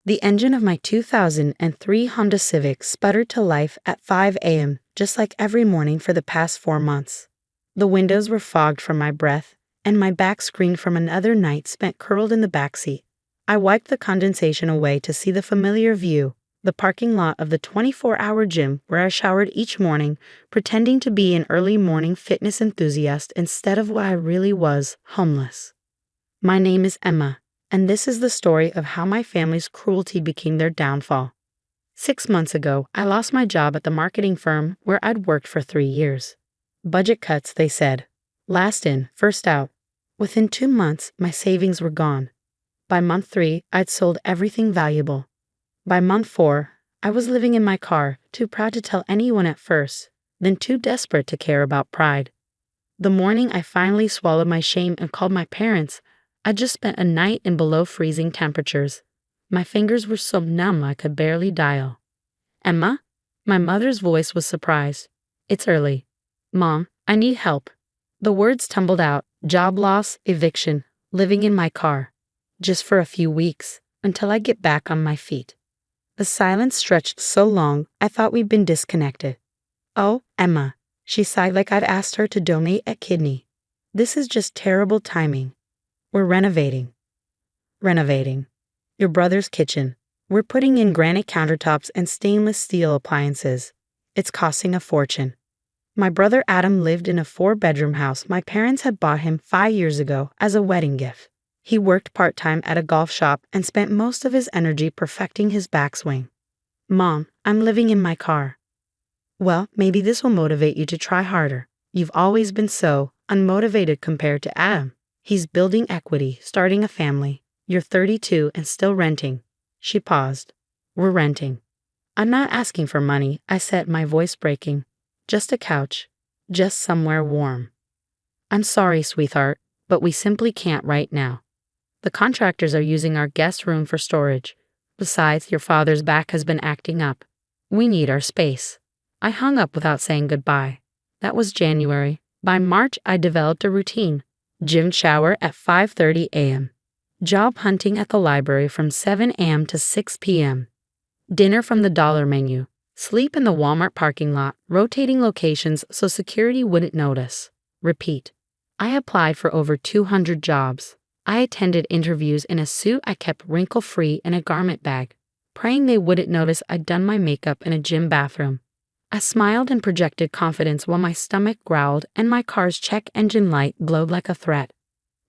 The engine of my 2003 Honda Civic sputtered to life at 5 a.m., just like every morning for the past 4 months. The windows were fogged from my breath, and my back screened from another night spent curled in the backseat. I wiped the condensation away to see the familiar view, the parking lot of the 24-hour gym where I showered each morning, pretending to be an early morning fitness enthusiast instead of what I really was, homeless. My name is Emma, and this is the story of how my family's cruelty became their downfall. 6 months ago, I lost my job at the marketing firm where I'd worked for 3 years. Budget cuts, they said. Last in, first out. Within 2 months, my savings were gone. By month 3, I'd sold everything valuable. By month 4, I was living in my car, too proud to tell anyone at first, then too desperate to care about pride. The morning I finally swallowed my shame and called my parents, I just spent a night in below freezing temperatures. My fingers were so numb I could barely dial. Emma? My mother's voice was surprised. It's early. Mom, I need help. The words tumbled out, job loss, eviction, living in my car. Just for a few weeks, until I get back on my feet. The silence stretched so long, I thought we'd been disconnected. Oh, Emma, she sighed like I'd asked her to donate a kidney. This is just terrible timing. We're renovating. Renovating. Your brother's kitchen. We're putting in granite countertops and stainless steel appliances. It's costing a fortune. My brother Adam lived in a 4-bedroom house my parents had bought him 5 years ago as a wedding gift. He worked part-time at a golf shop and spent most of his energy perfecting his backswing. Mom, I'm living in my car. Well, maybe this will motivate you to try harder. You've always been so unmotivated compared to Adam. He's building equity, starting a family. You're 32 and still renting. She paused. We're renting. I'm not asking for money, I said, my voice breaking. Just a couch. Just somewhere warm. I'm sorry, sweetheart, but we simply can't right now. The contractors are using our guest room for storage. Besides, your father's back has been acting up. We need our space. I hung up without saying goodbye. That was January. By March, I developed a routine. Gym shower at 5:30 a.m. Job hunting at the library from 7 a.m. to 6 p.m. Dinner from the dollar menu. Sleep in the Walmart parking lot, rotating locations so security wouldn't notice. Repeat. I applied for over 200 jobs. I attended interviews in a suit I kept wrinkle-free in a garment bag, praying they wouldn't notice I'd done my makeup in a gym bathroom. I smiled and projected confidence while my stomach growled and my car's check engine light glowed like a threat.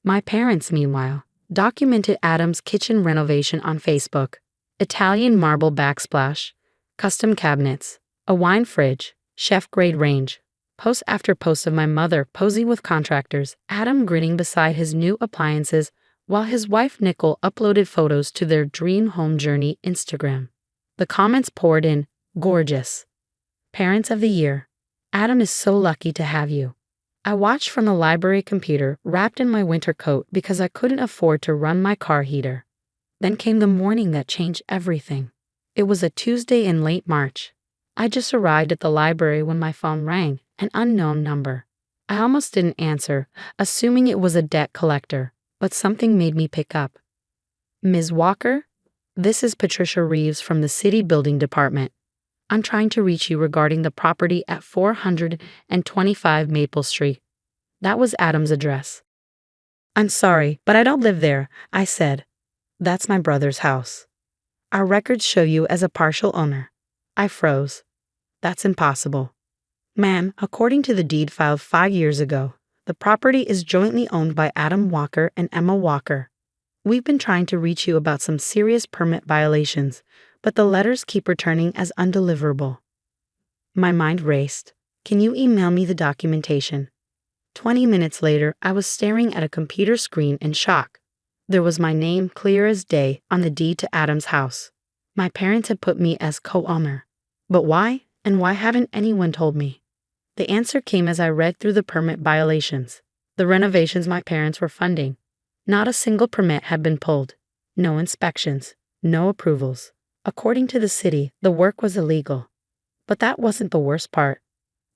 My parents, meanwhile, documented Adam's kitchen renovation on Facebook. Italian marble backsplash, custom cabinets, a wine fridge, chef-grade range. Post after post of my mother posing with contractors, Adam grinning beside his new appliances, while his wife Nicole uploaded photos to their dream home journey Instagram. The comments poured in, gorgeous. Parents of the year. Adam is so lucky to have you. I watched from the library computer, wrapped in my winter coat because I couldn't afford to run my car heater. Then came the morning that changed everything. It was a Tuesday in late March. I just arrived at the library when my phone rang, an unknown number. I almost didn't answer, assuming it was a debt collector, but something made me pick up. Ms. Walker? This is Patricia Reeves from the City Building Department. I'm trying to reach you regarding the property at 425 Maple Street. That was Adam's address. I'm sorry, but I don't live there, I said. That's my brother's house. Our records show you as a partial owner. I froze. That's impossible. Ma'am, according to the deed filed 5 years ago, the property is jointly owned by Adam Walker and Emma Walker. We've been trying to reach you about some serious permit violations, but the letters keep returning as undeliverable. My mind raced. Can you email me the documentation? 20 minutes later, I was staring at a computer screen in shock. There was my name clear as day on the deed to Adam's house. My parents had put me as co-owner. But why? And why haven't anyone told me? The answer came as I read through the permit violations, the renovations my parents were funding. Not a single permit had been pulled. No inspections. No approvals. According to the city, the work was illegal. But that wasn't the worst part.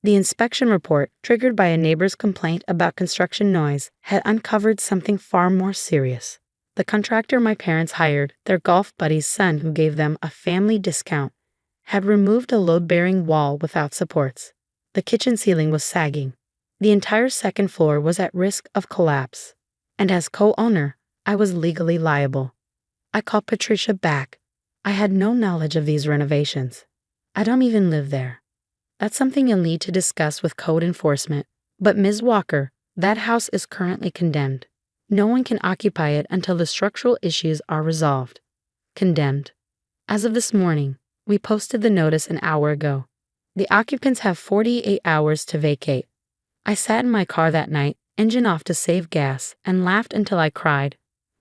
The inspection report, triggered by a neighbor's complaint about construction noise, had uncovered something far more serious. The contractor my parents hired, their golf buddy's son who gave them a family discount, had removed a load-bearing wall without supports. The kitchen ceiling was sagging. The entire second floor was at risk of collapse. And as co-owner, I was legally liable. I called Patricia back. I had no knowledge of these renovations. I don't even live there. That's something you'll need to discuss with code enforcement. But Ms. Walker, that house is currently condemned. No one can occupy it until the structural issues are resolved. Condemned. As of this morning, we posted the notice an hour ago. The occupants have 48 hours to vacate. I sat in my car that night, engine off to save gas, and laughed until I cried.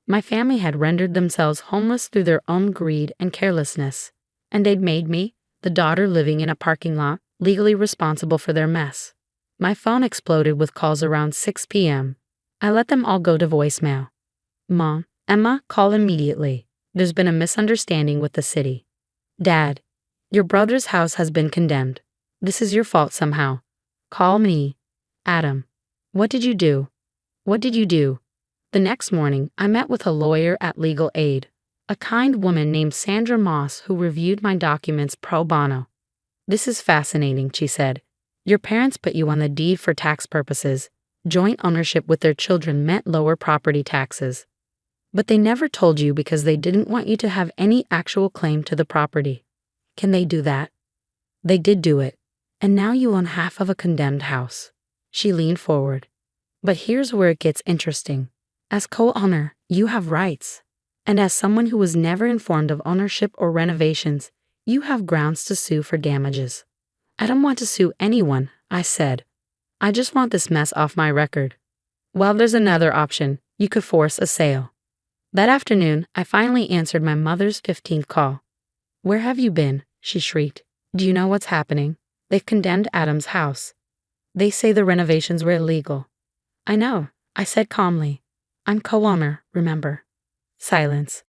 My family had rendered themselves homeless through their own greed and carelessness, and they'd made me, the daughter living in a parking lot, legally responsible for their mess. My phone exploded with calls around 6 p.m. I let them all go to voicemail. Mom, Emma, call immediately. There's been a misunderstanding with the city. Dad, your brother's house has been condemned. This is your fault somehow. Call me. Adam, what did you do? What did you do? The next morning, I met with a lawyer at Legal Aid, a kind woman named Sandra Moss who reviewed my documents pro bono. This is fascinating, she said. Your parents put you on the deed for tax purposes. Joint ownership with their children meant lower property taxes. But they never told you because they didn't want you to have any actual claim to the property. Can they do that? They did do it. And now you own half of a condemned house. She leaned forward. But here's where it gets interesting. As co-owner, you have rights. And as someone who was never informed of ownership or renovations, you have grounds to sue for damages. I don't want to sue anyone, I said. I just want this mess off my record. Well, there's another option. You could force a sale. That afternoon, I finally answered my mother's 15th call. Where have you been? She shrieked. Do you know what's happening? They've condemned Adam's house. They say the renovations were illegal. I know, I said calmly. I'm co-owner, remember. Silence.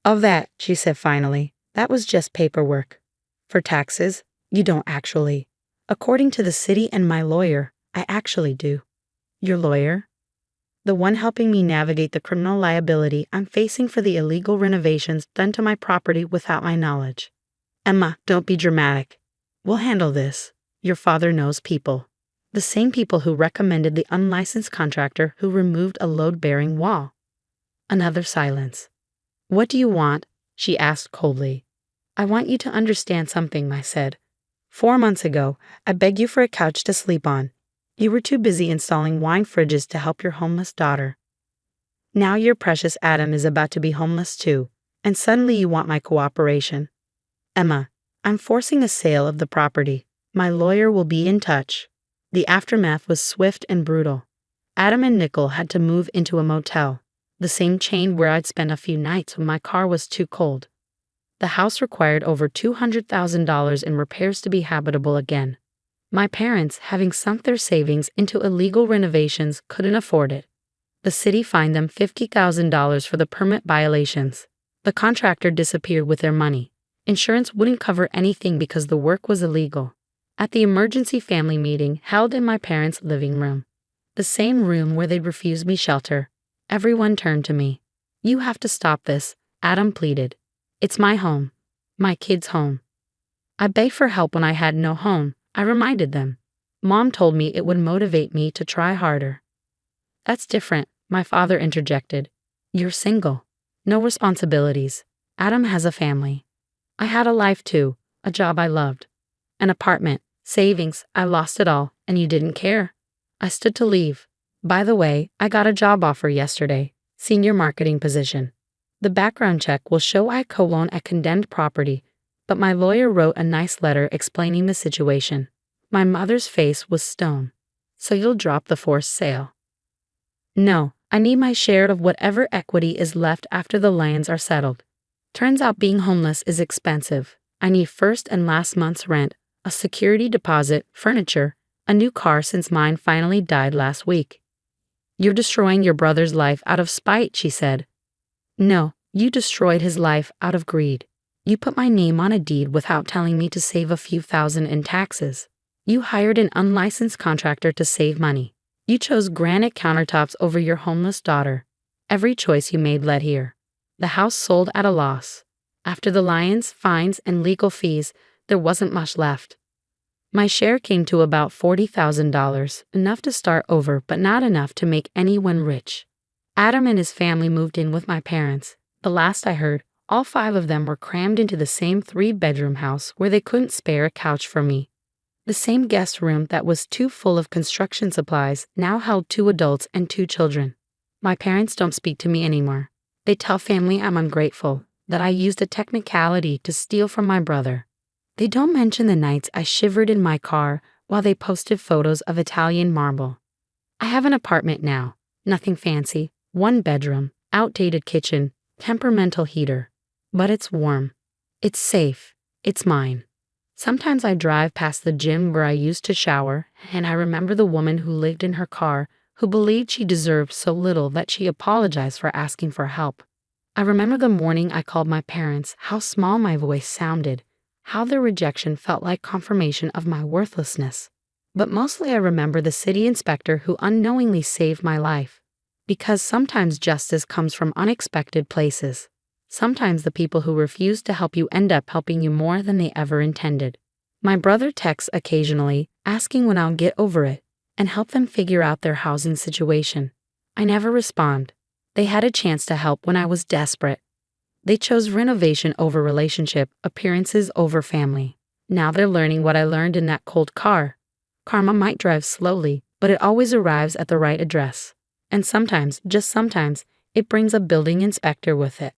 Of that, she said finally, that was just paperwork. For taxes, you don't actually. According to the city and my lawyer, I actually do. Your lawyer? The one helping me navigate the criminal liability I'm facing for the illegal renovations done to my property without my knowledge. Emma, don't be dramatic. We'll handle this. Your father knows people. The same people who recommended the unlicensed contractor who removed a load-bearing wall. Another silence. What do you want? She asked coldly. I want you to understand something, I said. 4 months ago, I begged you for a couch to sleep on. You were too busy installing wine fridges to help your homeless daughter. Now your precious Adam is about to be homeless too, and suddenly you want my cooperation. Emma, I'm forcing a sale of the property. My lawyer will be in touch. The aftermath was swift and brutal. Adam and Nicole had to move into a motel, the same chain where I'd spent a few nights when my car was too cold. The house required over $200,000 in repairs to be habitable again. My parents, having sunk their savings into illegal renovations, couldn't afford it. The city fined them $50,000 for the permit violations. The contractor disappeared with their money. Insurance wouldn't cover anything because the work was illegal. At the emergency family meeting held in my parents' living room, the same room where they'd refused me shelter, everyone turned to me. You have to stop this, Adam pleaded. It's my home. My kid's home. I begged for help when I had no home, I reminded them. Mom told me it would motivate me to try harder. That's different, my father interjected. You're single. No responsibilities. Adam has a family. I had a life too, a job I loved. An apartment, savings, I lost it all, and you didn't care. I stood to leave. By the way, I got a job offer yesterday, senior marketing position. The background check will show I co-own a condemned property, but my lawyer wrote a nice letter explaining the situation. My mother's face was stone. So you'll drop the forced sale? No, I need my share of whatever equity is left after the lands are settled. Turns out being homeless is expensive. I need first and last month's rent, a security deposit, furniture, a new car since mine finally died last week. You're destroying your brother's life out of spite, she said. No, you destroyed his life out of greed. You put my name on a deed without telling me to save a few thousand in taxes. You hired an unlicensed contractor to save money. You chose granite countertops over your homeless daughter. Every choice you made led here. The house sold at a loss. After the liens, fines, and legal fees, there wasn't much left. My share came to about $40,000, enough to start over but not enough to make anyone rich. Adam and his family moved in with my parents. The last I heard, all 5 of them were crammed into the same 3-bedroom house where they couldn't spare a couch for me. The same guest room that was too full of construction supplies now held 2 adults and 2 children. My parents don't speak to me anymore. They tell family I'm ungrateful, that I used a technicality to steal from my brother. They don't mention the nights I shivered in my car while they posted photos of Italian marble. I have an apartment now, nothing fancy, 1 bedroom, outdated kitchen, temperamental heater. But it's warm. It's safe. It's mine. Sometimes I drive past the gym where I used to shower, and I remember the woman who lived in her car, who believed she deserved so little that she apologized for asking for help. I remember the morning I called my parents, how small my voice sounded, how their rejection felt like confirmation of my worthlessness. But mostly I remember the city inspector who unknowingly saved my life. Because sometimes justice comes from unexpected places. Sometimes the people who refuse to help you end up helping you more than they ever intended. My brother texts occasionally, asking when I'll get over it, and help them figure out their housing situation. I never respond. They had a chance to help when I was desperate. They chose renovation over relationship, appearances over family. Now they're learning what I learned in that cold car. Karma might drive slowly, but it always arrives at the right address. And sometimes, just sometimes, it brings a building inspector with it.